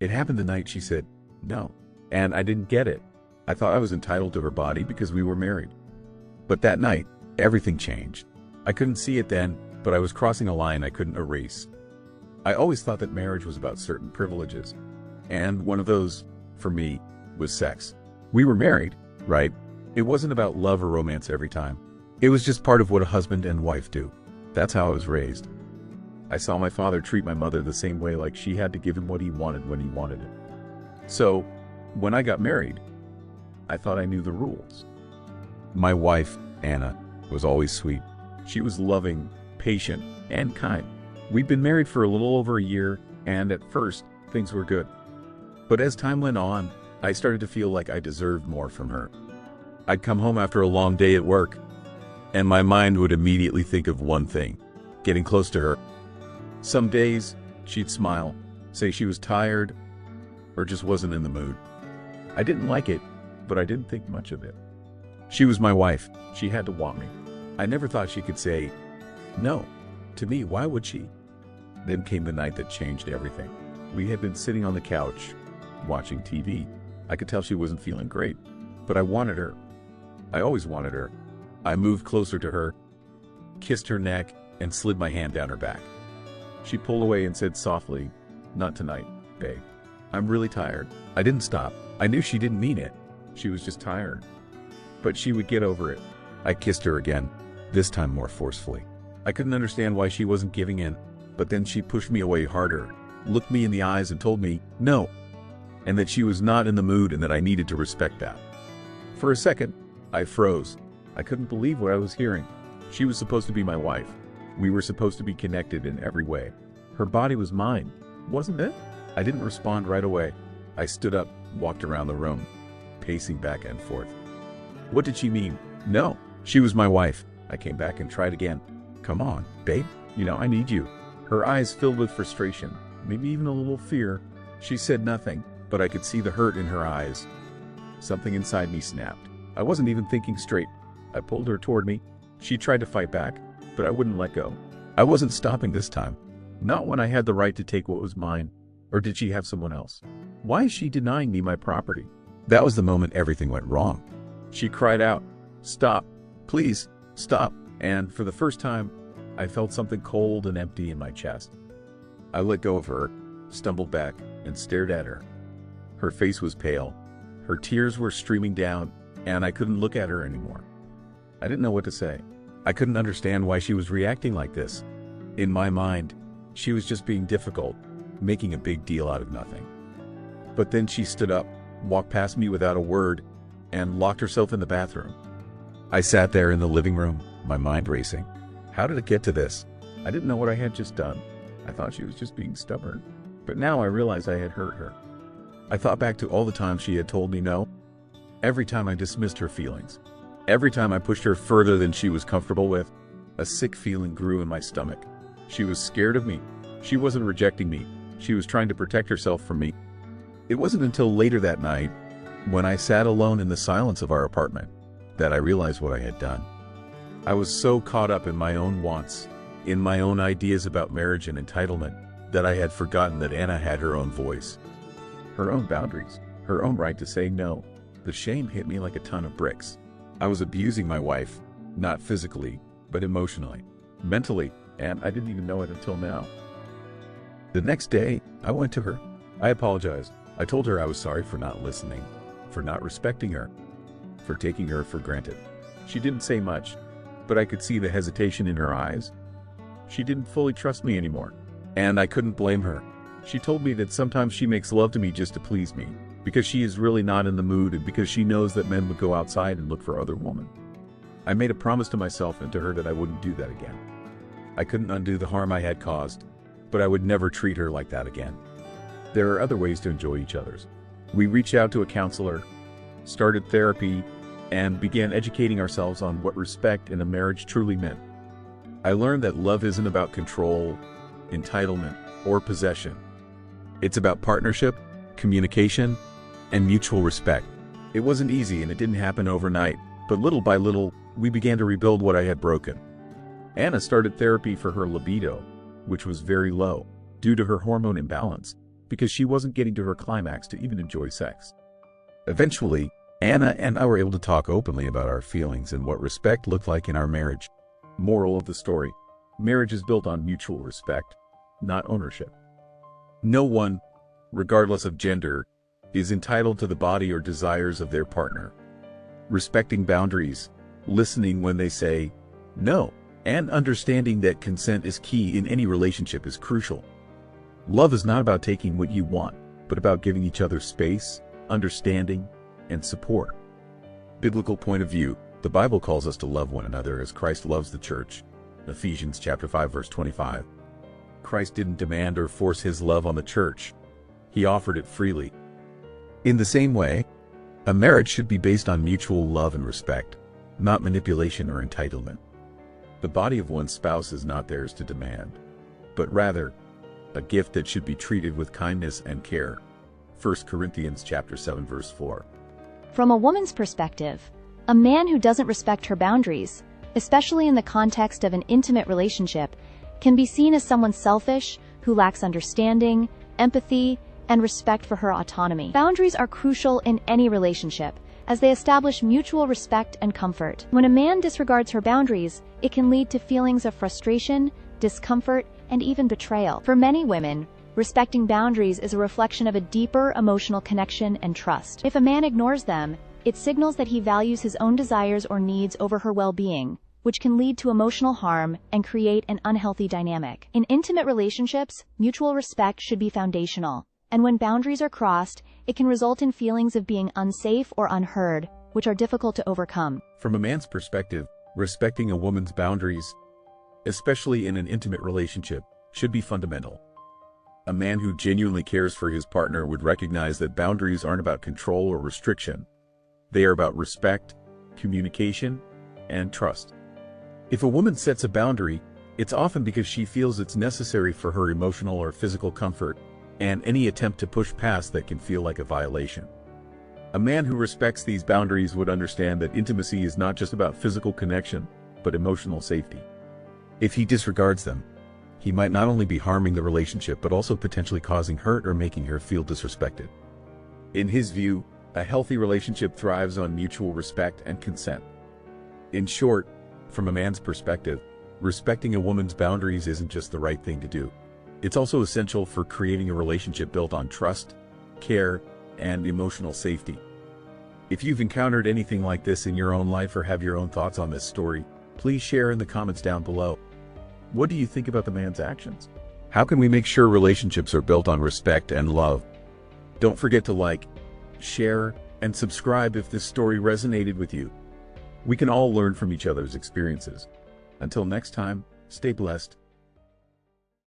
It happened the night she said no, and I didn't get it. I thought I was entitled to her body because we were married. But that night, everything changed. I couldn't see it then, but I was crossing a line I couldn't erase. I always thought that marriage was about certain privileges, and one of those, for me, was sex. We were married, right? It wasn't about love or romance every time. It was just part of what a husband and wife do. That's how I was raised. I saw my father treat my mother the same way, like she had to give him what he wanted when he wanted it. So, when I got married, I thought I knew the rules. My wife, Anna, was always sweet. She was loving, patient, and kind. We'd been married for a little over a year, and at first, things were good. But as time went on, I started to feel like I deserved more from her. I'd come home after a long day at work, and my mind would immediately think of one thing: getting close to her. Some days, she'd smile, say she was tired, or just wasn't in the mood. I didn't like it, but I didn't think much of it. She was my wife. She had to want me. I never thought she could say no. To me, why would she? Then came the night that changed everything. We had been sitting on the couch, watching TV. I could tell she wasn't feeling great, but I wanted her. I always wanted her. I moved closer to her, kissed her neck, and slid my hand down her back. She pulled away and said softly, "Not tonight, babe. I'm really tired." I didn't stop. I knew she didn't mean it. She was just tired. But she would get over it. I kissed her again, this time more forcefully. I couldn't understand why she wasn't giving in, but then she pushed me away harder, looked me in the eyes and told me no, and that she was not in the mood and that I needed to respect that. For a second, I froze. I couldn't believe what I was hearing. She was supposed to be my wife. We were supposed to be connected in every way. Her body was mine, wasn't it? I didn't respond right away. I stood up, walked around the room, pacing back and forth. What did she mean? No, she was my wife. I came back and tried again. Come on, babe, I need you. Her eyes filled with frustration, maybe even a little fear. She said nothing, but I could see the hurt in her eyes. Something inside me snapped. I wasn't even thinking straight. I pulled her toward me. She tried to fight back, but I wouldn't let go. I wasn't stopping this time. Not when I had the right to take what was mine. Or did she have someone else? Why is she denying me my property? That was the moment everything went wrong. She cried out, "Stop, please, stop." And for the first time, I felt something cold and empty in my chest. I let go of her, stumbled back, and stared at her. Her face was pale. Her tears were streaming down, and I couldn't look at her anymore. I didn't know what to say. I couldn't understand why she was reacting like this. In my mind, she was just being difficult, making a big deal out of nothing. But then she stood up, walked past me without a word, and locked herself in the bathroom. I sat there in the living room, my mind racing. How did it get to this? I didn't know what I had just done. I thought she was just being stubborn. But now I realized I had hurt her. I thought back to all the times she had told me no. Every time I dismissed her feelings. Every time I pushed her further than she was comfortable with. A sick feeling grew in my stomach. She was scared of me. She wasn't rejecting me. She was trying to protect herself from me. It wasn't until later that night, when I sat alone in the silence of our apartment, that I realized what I had done. I was so caught up in my own wants, in my own ideas about marriage and entitlement, that I had forgotten that Anna had her own voice, her own boundaries, her own right to say no. The shame hit me like a ton of bricks. I was abusing my wife, not physically, but emotionally, mentally, and I didn't even know it until now. The next day, I went to her. I apologized. I told her I was sorry for not listening, for not respecting her, for taking her for granted. She didn't say much, but I could see the hesitation in her eyes. She didn't fully trust me anymore, and I couldn't blame her. She told me that sometimes she makes love to me just to please me, because she is really not in the mood and because she knows that men would go outside and look for other women. I made a promise to myself and to her that I wouldn't do that again. I couldn't undo the harm I had caused, but I would never treat her like that again. There are other ways to enjoy each other's. We reached out to a counselor, started therapy, and began educating ourselves on what respect in a marriage truly meant. I learned that love isn't about control, entitlement, or possession. It's about partnership, communication, and mutual respect. It wasn't easy and it didn't happen overnight, but little by little, we began to rebuild what I had broken. Anna started therapy for her libido, which was very low, due to her hormone imbalance. because she wasn't getting to her climax to even enjoy sex. Eventually, Anna and I were able to talk openly about our feelings and what respect looked like in our marriage. Moral of the story: marriage is built on mutual respect, not ownership. No one, regardless of gender, is entitled to the body or desires of their partner. Respecting boundaries, listening when they say no, and understanding that consent is key in any relationship is crucial. Love is not about taking what you want, but about giving each other space, understanding, and support. Biblical point of view: the Bible calls us to love one another as Christ loves the church. Ephesians chapter 5 verse 25. Christ didn't demand or force his love on the church. He offered it freely. In the same way, a marriage should be based on mutual love and respect, not manipulation or entitlement. The body of one's spouse is not theirs to demand, but rather a gift that should be treated with kindness and care. 1 Corinthians chapter 7 verse 4. From a woman's perspective, a man who doesn't respect her boundaries, especially in the context of an intimate relationship, can be seen as someone selfish who lacks understanding, empathy, and respect for her autonomy. Boundaries are crucial in any relationship, as they establish mutual respect and comfort. When a man disregards her boundaries, it can lead to feelings of frustration, discomfort, and even betrayal. For many women, respecting boundaries is a reflection of a deeper emotional connection and trust. If a man ignores them, it signals that he values his own desires or needs over her well-being, which can lead to emotional harm and create an unhealthy dynamic. In intimate relationships, mutual respect should be foundational, and when boundaries are crossed, it can result in feelings of being unsafe or unheard, which are difficult to overcome. From a man's perspective, respecting a woman's boundaries, especially in an intimate relationship, should be fundamental. A man who genuinely cares for his partner would recognize that boundaries aren't about control or restriction. They are about respect, communication, and trust. If a woman sets a boundary, it's often because she feels it's necessary for her emotional or physical comfort, and any attempt to push past that can feel like a violation. A man who respects these boundaries would understand that intimacy is not just about physical connection, but emotional safety. If he disregards them, he might not only be harming the relationship but also potentially causing hurt or making her feel disrespected. In his view, a healthy relationship thrives on mutual respect and consent. In short, from a man's perspective, respecting a woman's boundaries isn't just the right thing to do. It's also essential for creating a relationship built on trust, care, and emotional safety. If you've encountered anything like this in your own life or have your own thoughts on this story, please share in the comments down below. What do you think about the man's actions? How can we make sure relationships are built on respect and love? Don't forget to like, share, and subscribe if this story resonated with you. We can all learn from each other's experiences. Until next time, stay blessed.